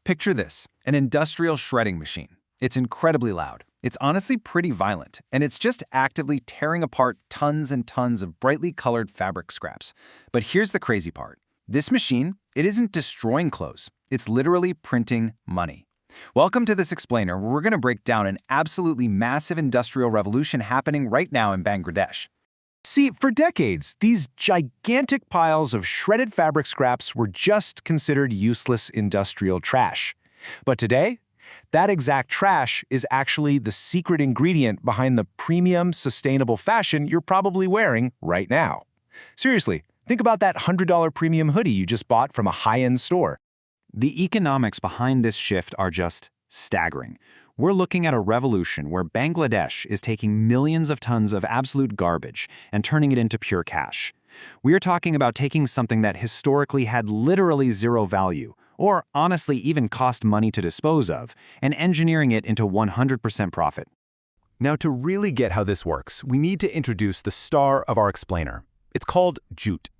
Picture this, an industrial shredding machine. It's incredibly loud. It's honestly pretty violent, and it's just actively tearing apart tons and tons of brightly colored fabric scraps. But here's the crazy part. This machine, it isn't destroying clothes. It's literally printing money. Welcome to this explainer, where we're going to break down an absolutely massive industrial revolution happening right now in Bangladesh. See, for decades, these gigantic piles of shredded fabric scraps were just considered useless industrial trash. But today, that exact trash is actually the secret ingredient behind the premium, sustainable fashion you're probably wearing right now. Seriously, think about that $100 premium hoodie you just bought from a high-end store. The economics behind this shift are just staggering. We're looking at a revolution where Bangladesh is taking millions of tons of absolute garbage and turning it into pure cash. We're talking about taking something that historically had literally zero value, or honestly even cost money to dispose of, and engineering it into 100% profit. Now, to really get how this works, we need to introduce the star of our explainer. It's called Jhut.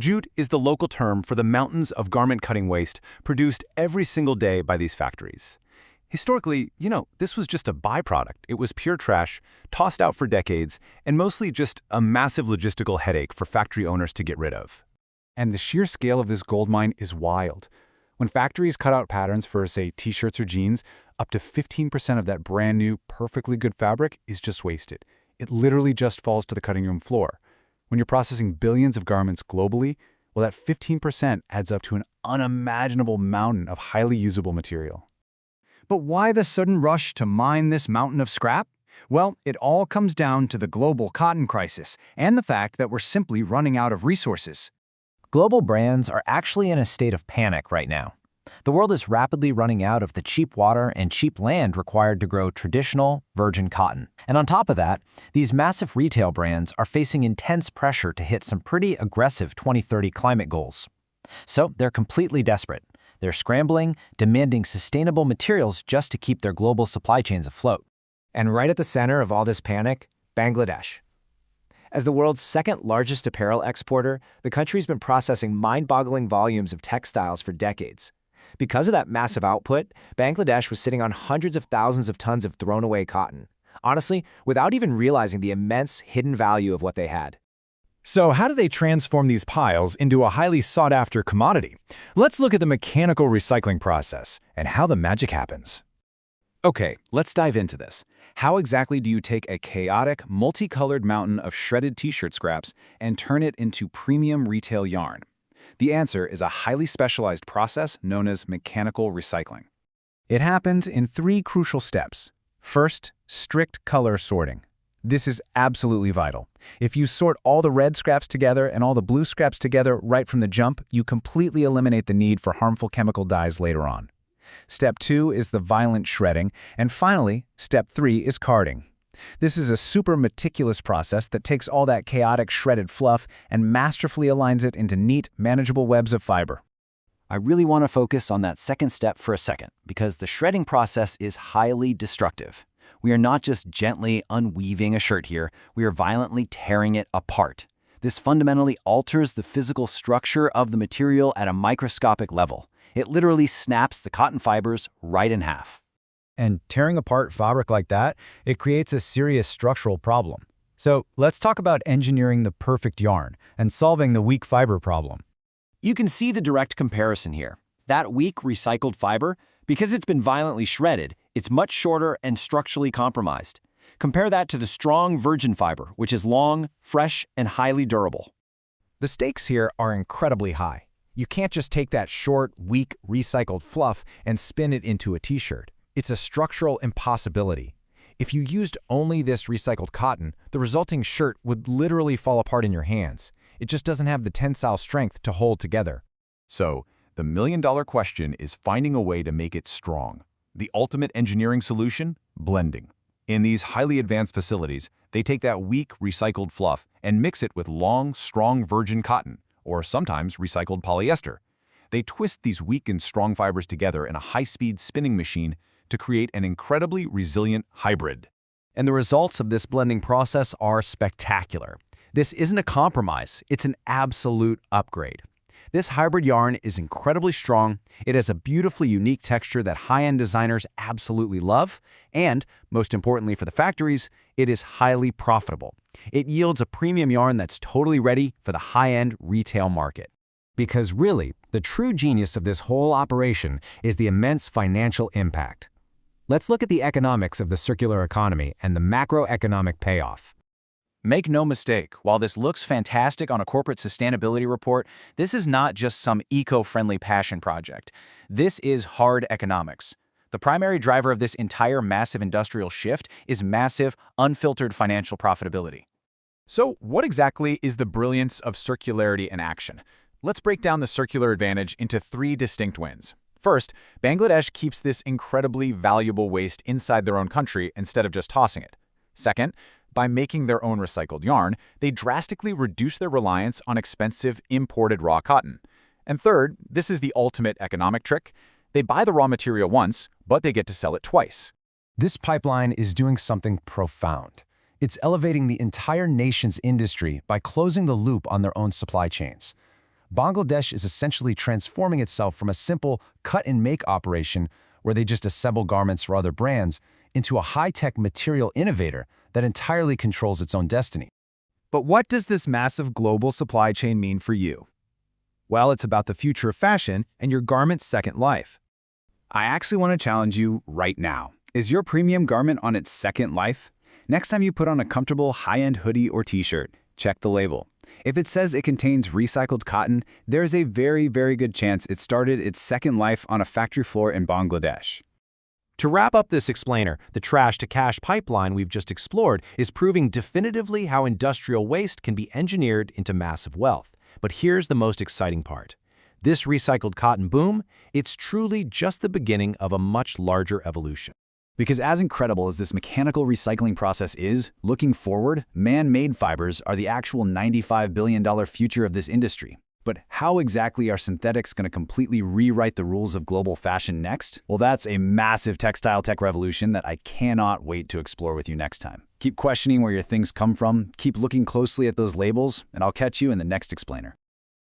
Jhut is the local term for the mountains of garment-cutting waste produced every single day by these factories. Historically, this was just a byproduct. It was pure trash, tossed out for decades, and mostly just a massive logistical headache for factory owners to get rid of. And the sheer scale of this gold mine is wild. When factories cut out patterns for, say, t-shirts or jeans, up to 15% of that brand new, perfectly good fabric is just wasted. It literally just falls to the cutting room floor. When you're processing billions of garments globally, well, that 15% adds up to an unimaginable mountain of highly usable material. But why the sudden rush to mine this mountain of scrap? Well, it all comes down to the global cotton crisis and the fact that we're simply running out of resources. Global brands are actually in a state of panic right now. The world is rapidly running out of the cheap water and cheap land required to grow traditional, virgin cotton. And on top of that, these massive retail brands are facing intense pressure to hit some pretty aggressive 2030 climate goals. So they're completely desperate. They're scrambling, demanding sustainable materials just to keep their global supply chains afloat. And right at the center of all this panic, Bangladesh. As the world's second largest apparel exporter, the country's been processing mind-boggling volumes of textiles for decades. Because of that massive output, Bangladesh was sitting on hundreds of thousands of tons of thrown-away cotton. Honestly, without even realizing the immense hidden value of what they had. So how do they transform these piles into a highly sought-after commodity? Let's look at the mechanical recycling process and how the magic happens. Okay, let's dive into this. How exactly do you take a chaotic, multicolored mountain of shredded t-shirt scraps and turn it into premium retail yarn? The answer is a highly specialized process known as mechanical recycling. It happens in 3 crucial steps. First, strict color sorting. This is absolutely vital. If you sort all the red scraps together and all the blue scraps together right from the jump, you completely eliminate the need for harmful chemical dyes later on. Step 2 is the violent shredding, and finally, step 3 is carding. This is a super meticulous process that takes all that chaotic shredded fluff and masterfully aligns it into neat, manageable webs of fiber. I really want to focus on that second step for a second, because the shredding process is highly destructive. We are not just gently unweaving a shirt here, we are violently tearing it apart. This fundamentally alters the physical structure of the material at a microscopic level. It literally snaps the cotton fibers right in half. And tearing apart fabric like that, it creates a serious structural problem. So let's talk about engineering the perfect yarn and solving the weak fiber problem. You can see the direct comparison here. That weak recycled fiber, because it's been violently shredded, it's much shorter and structurally compromised. Compare that to the strong virgin fiber, which is long, fresh, and highly durable. The stakes here are incredibly high. You can't just take that short, weak, recycled fluff and spin it into a t-shirt. It's a structural impossibility. If you used only this recycled cotton, the resulting shirt would literally fall apart in your hands. It just doesn't have the tensile strength to hold together. So, the million-dollar question is finding a way to make it strong. The ultimate engineering solution? Blending. In these highly advanced facilities, they take that weak, recycled fluff and mix it with long, strong virgin cotton, or sometimes recycled polyester. They twist these weak and strong fibers together in a high-speed spinning machine to create an incredibly resilient hybrid. And the results of this blending process are spectacular. This isn't a compromise, it's an absolute upgrade. This hybrid yarn is incredibly strong, it has a beautifully unique texture that high-end designers absolutely love, and, most importantly for the factories, it is highly profitable. It yields a premium yarn that's totally ready for the high-end retail market. Because really, the true genius of this whole operation is the immense financial impact. Let's look at the economics of the circular economy and the macroeconomic payoff. Make no mistake, while this looks fantastic on a corporate sustainability report, this is not just some eco-friendly passion project. This is hard economics. The primary driver of this entire massive industrial shift is massive, unfiltered financial profitability. So what exactly is the brilliance of circularity in action? Let's break down the circular advantage into 3 distinct wins. First, Bangladesh keeps this incredibly valuable waste inside their own country instead of just tossing it. Second, by making their own recycled yarn, they drastically reduce their reliance on expensive imported raw cotton. And third, this is the ultimate economic trick. They buy the raw material once, but they get to sell it twice. This pipeline is doing something profound. It's elevating the entire nation's industry by closing the loop on their own supply chains. Bangladesh is essentially transforming itself from a simple cut-and-make operation where they just assemble garments for other brands into a high-tech material innovator that entirely controls its own destiny. But what does this massive global supply chain mean for you? Well, it's about the future of fashion and your garment's second life. I actually want to challenge you right now. Is your premium garment on its second life? Next time you put on a comfortable high-end hoodie or t-shirt, check the label. If it says it contains recycled cotton, there's a very, very good chance it started its second life on a factory floor in Bangladesh. To wrap up this explainer, the trash-to-cash pipeline we've just explored is proving definitively how industrial waste can be engineered into massive wealth. But here's the most exciting part. This recycled cotton boom, it's truly just the beginning of a much larger evolution. Because as incredible as this mechanical recycling process is, looking forward, man-made fibers are the actual $95 billion future of this industry. But how exactly are synthetics going to completely rewrite the rules of global fashion next? Well, that's a massive textile tech revolution that I cannot wait to explore with you next time. Keep questioning where your things come from, keep looking closely at those labels, and I'll catch you in the next explainer.